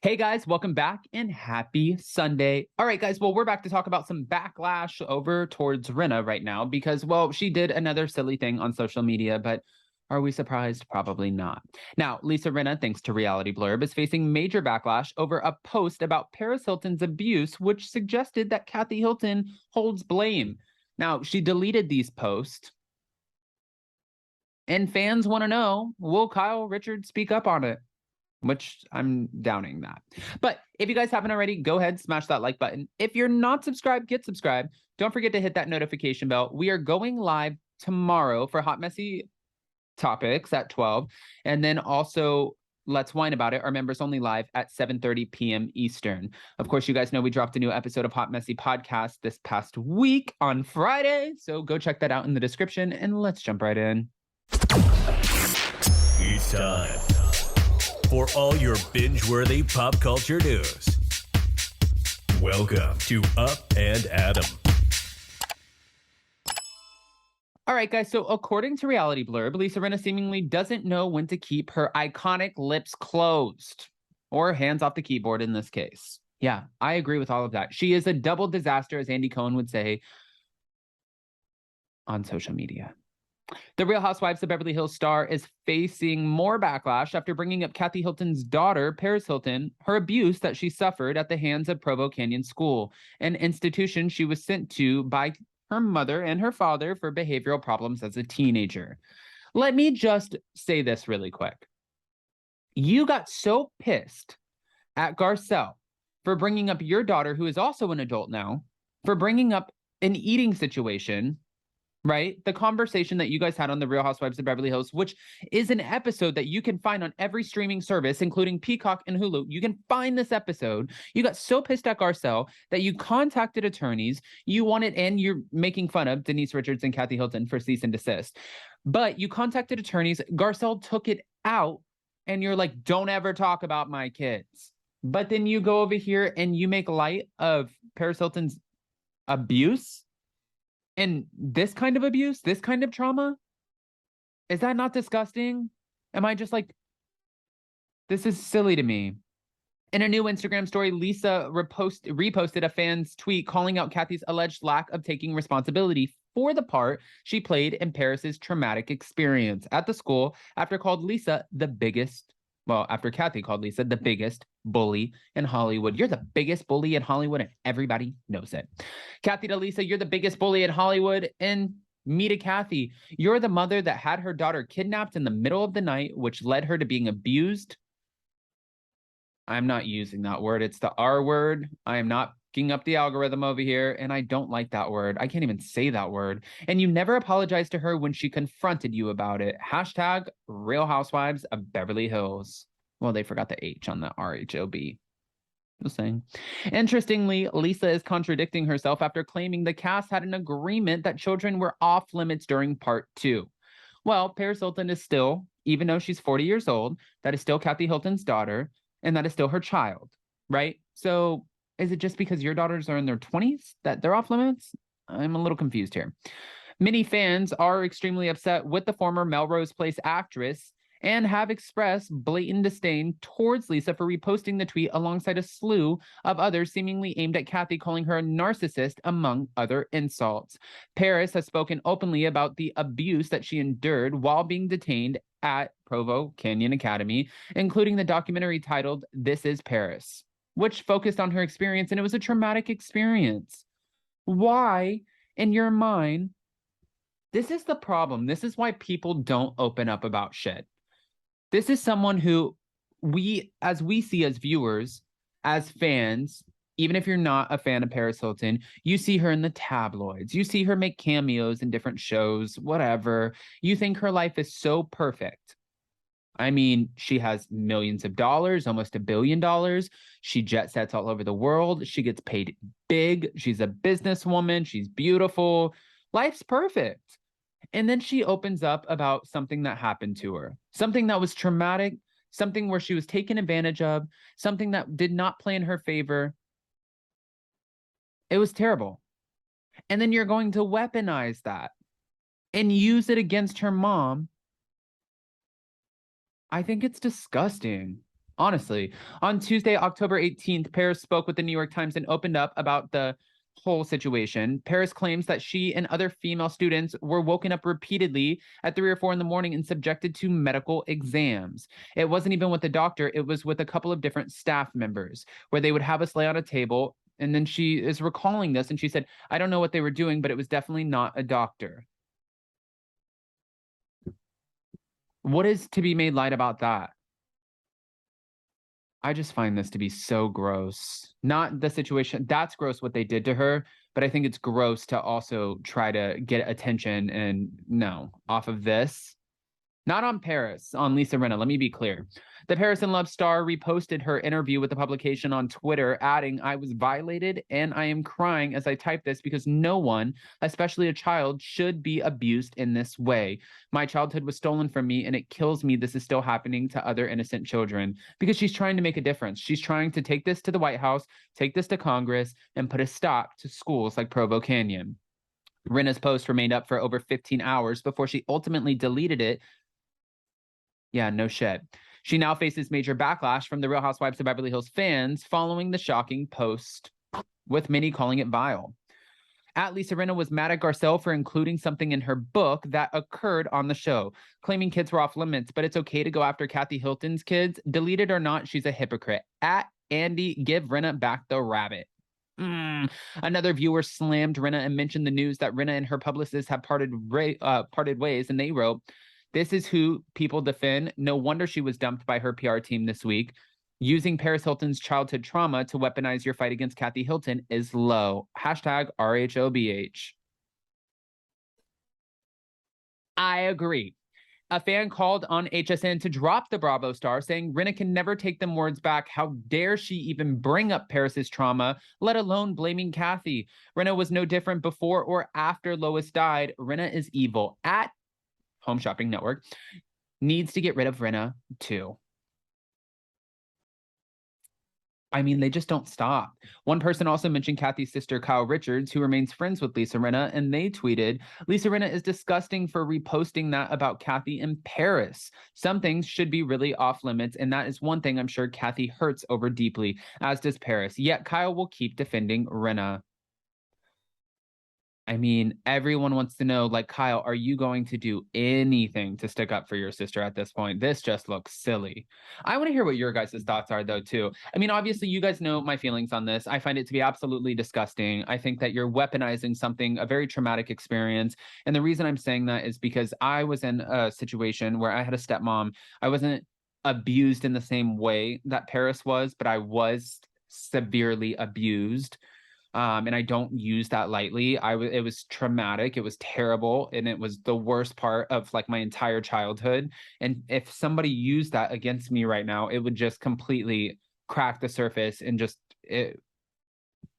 Hey guys, welcome back and happy Sunday. All right, guys, well, we're back to talk about some backlash over towards Rinna right now because, well, she did another silly thing on social media, but are we surprised? Probably not. Now, Lisa Rinna, thanks to Reality Blurb, is facing major backlash over a post about Paris Hilton's abuse, which suggested that Kathy Hilton holds blame. Now, she deleted these posts, and fans want to know, will Kyle Richards speak up on it? Which I'm downing that. But if you guys haven't already, go ahead, smash that like button. If you're not subscribed, get subscribed. Don't forget to hit that notification bell. We are going live tomorrow for Hot Messy Topics at 12. And then also Let's Whine About It, our members only live at 7:30 p.m. Eastern. Of course, you guys know we dropped a new episode of Hot Messy Podcast this past week on Friday. So go check that out in the description and let's jump right in. It's time for all your binge-worthy pop culture news. Welcome to Up and Adam. All right, guys, so according to Reality Blurb, Lisa Rinna seemingly doesn't know when to keep her iconic lips closed, or hands off the keyboard in this case. Yeah, I agree with all of that. She is a double disaster, as Andy Cohen would say, on social media. The Real Housewives of Beverly Hills star is facing more backlash after bringing up Kathy Hilton's daughter, Paris Hilton, her abuse that she suffered at the hands of Provo Canyon School, an institution she was sent to by her mother and her father for behavioral problems as a teenager. Let me just say this really quick. You got so pissed at Garcelle for bringing up your daughter, who is also an adult now, for bringing up an eating situation, right? The conversation that you guys had on The Real Housewives of Beverly Hills, which is an episode that you can find on every streaming service, including Peacock and Hulu. You can find this episode. You got so pissed at Garcelle that you contacted attorneys. You wanted, and you're making fun of Denise Richards and Kathy Hilton for cease and desist. But you contacted attorneys. Garcelle took it out, and you're like, don't ever talk about my kids. But then you go over here and you make light of Paris Hilton's abuse. And this kind of abuse, this kind of trauma, is that not disgusting? Am I just like, this is silly to me. In a new Instagram story, Lisa reposted a fan's tweet calling out Kathy's alleged lack of taking responsibility for the part she played in Paris's traumatic experience at the school after Kathy called Lisa the biggest bully in Hollywood. You're the biggest bully in Hollywood, and everybody knows it. Kathy to Lisa, you're the biggest bully in Hollywood. And me to Kathy, you're the mother that had her daughter kidnapped in the middle of the night, which led her to being abused. I'm not using that word. It's the R word. I am not picking up the algorithm over here, and I don't like that word. I can't even say that word. And you never apologized to her when she confronted you about it. Hashtag Real Housewives of Beverly Hills. Well, they forgot the H on the RHOBH. Just saying. Interestingly, Lisa is contradicting herself after claiming the cast had an agreement that children were off limits during part 2. Well, Paris Hilton is still, even though she's 40 years old, that is still Kathy Hilton's daughter, and that is still her child, right? So is it just because your daughters are in their 20s that they're off limits? I'm a little confused here. Many fans are extremely upset with the former Melrose Place actress and have expressed blatant disdain towards Lisa for reposting the tweet alongside a slew of others seemingly aimed at Kathy, calling her a narcissist, among other insults. Paris has spoken openly about the abuse that she endured while being detained at Provo Canyon Academy, including the documentary titled This Is Paris, which focused on her experience, and it was a traumatic experience. Why, in your mind, this is the problem. This is why people don't open up about shit. This is someone who we see as viewers, as fans, even if you're not a fan of Paris Hilton, you see her in the tabloids. You see her make cameos in different shows, whatever. You think her life is so perfect. I mean, she has millions of dollars, almost $1 billion. She jet sets all over the world. She gets paid big. She's a businesswoman. She's beautiful. Life's perfect. And then she opens up about something that happened to her, something that was traumatic, something where she was taken advantage of, something that did not play in her favor. It was terrible. And then you're going to weaponize that and use it against her mom. I think it's disgusting. Honestly. On Tuesday, October 18th, Paris spoke with the New York Times and opened up about the whole situation. Paris claims that she and other female students were woken up repeatedly at 3 or 4 in the morning and subjected to medical exams. It wasn't even with the doctor, it was with a couple of different staff members where they would have us lay on a table. And then she is recalling this and she said, I don't know what they were doing, but it was definitely not a doctor. What is to be made light about that? I just find this to be so gross. Not the situation. That's gross what they did to her, but I think it's gross to also try to get attention and no, off of this. Not on Paris, on Lisa Rinna. Let me be clear. The Paris in Love star reposted her interview with the publication on Twitter, adding, I was violated and I am crying as I type this because no one, especially a child, should be abused in this way. My childhood was stolen from me and it kills me this is still happening to other innocent children because she's trying to make a difference. She's trying to take this to the White House, take this to Congress, and put a stop to schools like Provo Canyon. Rinna's post remained up for over 15 hours before she ultimately deleted it. Yeah, no shit. She now faces major backlash from the Real Housewives of Beverly Hills fans following the shocking post, with many calling it vile. At Lisa Rinna was mad at Garcelle for including something in her book that occurred on the show, claiming kids were off limits, but it's okay to go after Kathy Hilton's kids. Deleted or not, she's a hypocrite. At Andy, give Rinna back the rabbit. Another viewer slammed Rinna and mentioned the news that Rinna and her publicist have parted ways, and they wrote, this is who people defend. No wonder she was dumped by her PR team this week. Using Paris Hilton's childhood trauma to weaponize your fight against Kathy Hilton is low. Hashtag RHOBH. I agree. A fan called on HSN to drop the Bravo star, saying Rinna can never take them words back. How dare she even bring up Paris's trauma, let alone blaming Kathy? Rinna was no different before or after Lois died. Rinna is evil. At Home Shopping Network needs to get rid of Rinna too. I mean, they just don't stop. One person also mentioned Kathy's sister, Kyle Richards, who remains friends with Lisa Rinna, and they tweeted, Lisa Rinna is disgusting for reposting that about Kathy in Paris. Some things should be really off limits, and that is one thing I'm sure Kathy hurts over deeply, as does Paris. Yet Kyle will keep defending Rinna. I mean, everyone wants to know, like, Kyle, are you going to do anything to stick up for your sister at this point? This just looks silly. I want to hear what your guys' thoughts are, though, too. I mean, obviously, you guys know my feelings on this. I find it to be absolutely disgusting. I think that you're weaponizing something, a very traumatic experience. And the reason I'm saying that is because I was in a situation where I had a stepmom. I wasn't abused in the same way that Paris was, but I was severely abused. And I don't use that lightly. It was traumatic. It was terrible. And it was the worst part of like my entire childhood. And if somebody used that against me right now, it would just completely crack the surface and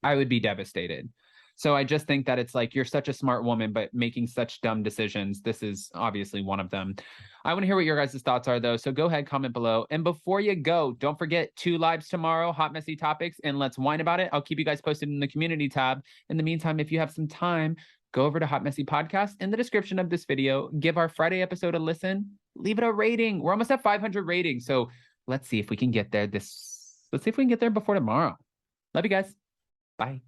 I would be devastated. So I just think that it's like, you're such a smart woman, but making such dumb decisions. This is obviously one of them. I want to hear what your guys' thoughts are, though. So go ahead, comment below. And before you go, don't forget 2 lives tomorrow, hot, messy topics, and let's whine about it. I'll keep you guys posted in the community tab. In the meantime, if you have some time, go over to Hot Messy Podcast in the description of this video. Give our Friday episode a listen. Leave it a rating. We're almost at 500 ratings. So let's see if we can get there. Let's see if we can get there before tomorrow. Love you guys. Bye.